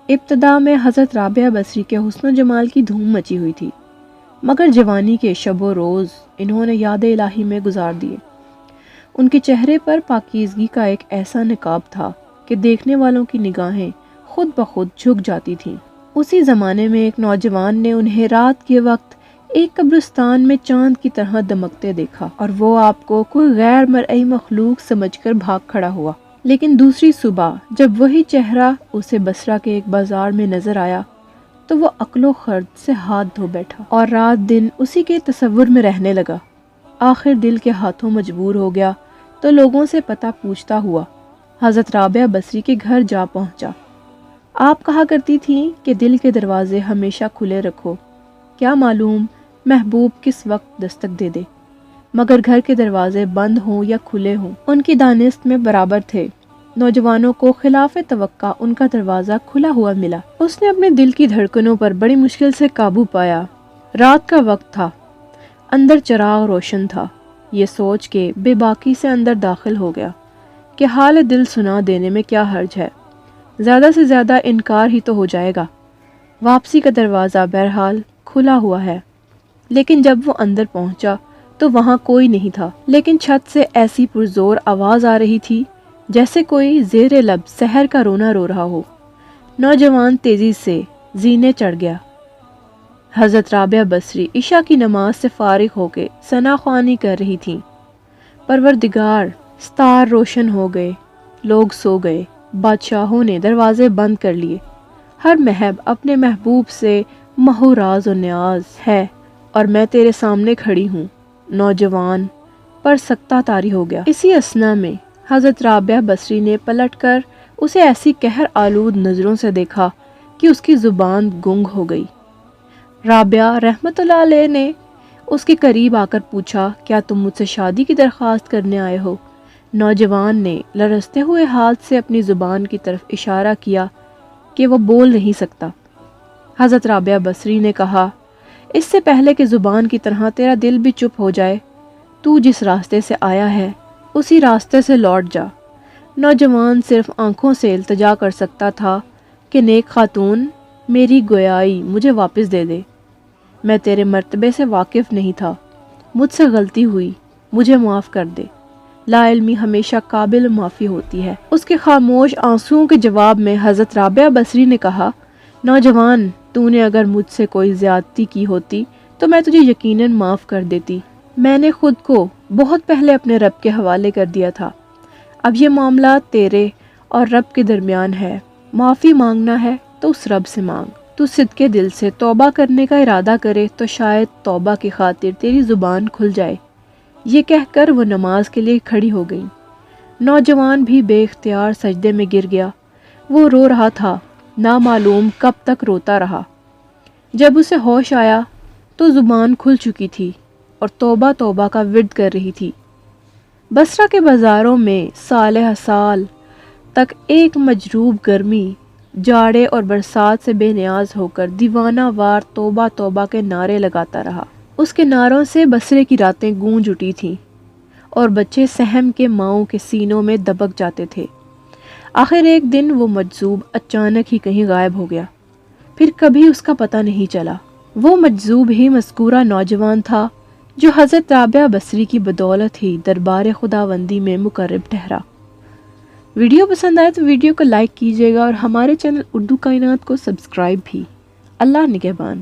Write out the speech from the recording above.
ابتدا میں حضرت رابعہ بصری کے حسن و جمال کی دھوم مچی ہوئی تھی، مگر جوانی کے شب و روز انہوں نے یاد الہی میں گزار دیے۔ ان کے چہرے پر پاکیزگی کا ایک ایسا نقاب تھا کہ دیکھنے والوں کی نگاہیں خود بخود جھک جاتی تھیں۔ اسی زمانے میں ایک نوجوان نے انہیں رات کے وقت ایک قبرستان میں چاند کی طرح دمکتے دیکھا، اور وہ آپ کو کوئی غیر مرئی مخلوق سمجھ کر بھاگ کھڑا ہوا۔ لیکن دوسری صبح جب وہی چہرہ اسے بصرہ کے ایک بازار میں نظر آیا تو وہ عقل و خرد سے ہاتھ دھو بیٹھا اور رات دن اسی کے تصور میں رہنے لگا۔ آخر دل کے ہاتھوں مجبور ہو گیا تو لوگوں سے پتہ پوچھتا ہوا حضرت رابعہ بصری کے گھر جا پہنچا۔ آپ کہا کرتی تھیں کہ دل کے دروازے ہمیشہ کھلے رکھو، کیا معلوم محبوب کس وقت دستک دے دے، مگر گھر کے دروازے بند ہوں یا کھلے ہوں ان کی دانست میں برابر تھے۔ نوجوانوں کو خلاف توقع ان کا دروازہ کھلا ہوا ملا۔ اس نے اپنے دل کی دھڑکنوں پر بڑی مشکل سے قابو پایا۔ رات کا وقت تھا، اندر چراغ روشن تھا۔ یہ سوچ کے بے باکی سے اندر داخل ہو گیا کہ حال دل سنا دینے میں کیا حرج ہے، زیادہ سے زیادہ انکار ہی تو ہو جائے گا۔ واپسی کا دروازہ بہرحال کھلا ہوا ہے۔ لیکن جب وہ اندر پہنچا تو وہاں کوئی نہیں تھا، لیکن چھت سے ایسی پرزور آواز آ رہی تھی جیسے کوئی زیر لب سحر کا رونا رو رہا ہو۔ نوجوان تیزی سے زینے چڑھ گیا۔ حضرت رابعہ بصری عشاء کی نماز سے فارغ ہو کے ثنا خوانی کر رہی تھیں۔ پروردگار، ستار روشن ہو گئے، لوگ سو گئے، بادشاہوں نے دروازے بند کر لیے، ہر محب اپنے محبوب سے مہو راز و نیاز ہے اور میں تیرے سامنے کھڑی ہوں۔ نوجوان پر سکتہ طاری ہو گیا۔ اسی اثنا میں حضرت رابعہ بصری نے پلٹ کر اسے ایسی قہر آلود نظروں سے دیکھا کہ اس کی زبان گنگ ہو گئی۔ رابعہ رحمت اللہ علیہ نے اس کے قریب آ کر پوچھا، کیا تم مجھ سے شادی کی درخواست کرنے آئے ہو؟ نوجوان نے لرزتے ہوئے ہاتھ سے اپنی زبان کی طرف اشارہ کیا کہ وہ بول نہیں سکتا۔ حضرت رابعہ بصری نے کہا، اس سے پہلے کہ زبان کی طرح تیرا دل بھی چپ ہو جائے، تو جس راستے سے آیا ہے اسی راستے سے لوٹ جا۔ نوجوان صرف آنکھوں سے التجا کر سکتا تھا کہ نیک خاتون، میری گویائی مجھے واپس دے دے، میں تیرے مرتبے سے واقف نہیں تھا، مجھ سے غلطی ہوئی، مجھے معاف کر دے۔ لا علمی ہمیشہ قابل معافی ہوتی ہے۔ اس کے خاموش آنسوؤں کے جواب میں حضرت رابعہ بصری نے کہا، نوجوان، تو نے اگر مجھ سے کوئی زیادتی کی ہوتی تو میں تجھے یقیناً معاف کر دیتی۔ میں نے خود کو بہت پہلے اپنے رب کے حوالے کر دیا تھا۔ اب یہ معاملات تیرے اور رب کے درمیان ہے۔ معافی مانگنا ہے تو اس رب سے مانگ۔ تو صدقے دل سے توبہ کرنے کا ارادہ کرے تو شاید توبہ کی خاطر تیری زبان کھل جائے۔ یہ کہہ کر وہ نماز کے لیے کھڑی ہو گئی۔ نوجوان بھی بے اختیار سجدے میں گر گیا۔ وہ رو رہا تھا، نامعلوم کب تک روتا رہا۔ جب اسے ہوش آیا تو زبان کھل چکی تھی اور توبہ توبہ کا ورد کر رہی تھی۔ بصرہ کے بازاروں میں سال سال تک ایک مجروب گرمی، جاڑے اور برسات سے بے نیاز ہو کر دیوانہ وار توبہ توبہ کے نعرے لگاتا رہا۔ اس کے نعروں سے بصرے کی راتیں گونج اٹھی تھیں اور بچے سہم کے ماؤں کے سینوں میں دبک جاتے تھے۔ آخر ایک دن وہ مجذوب اچانک ہی کہیں غائب ہو گیا، پھر کبھی اس کا پتہ نہیں چلا۔ وہ مجذوب ہی مذکورہ نوجوان تھا جو حضرت رابعہ بصری کی بدولت ہی دربار خداوندی میں مقرب ٹھہرا۔ ویڈیو پسند آئے تو ویڈیو کو لائک کیجیے گا اور ہمارے چینل اردو کائنات کو سبسکرائب بھی۔ اللہ نگہبان۔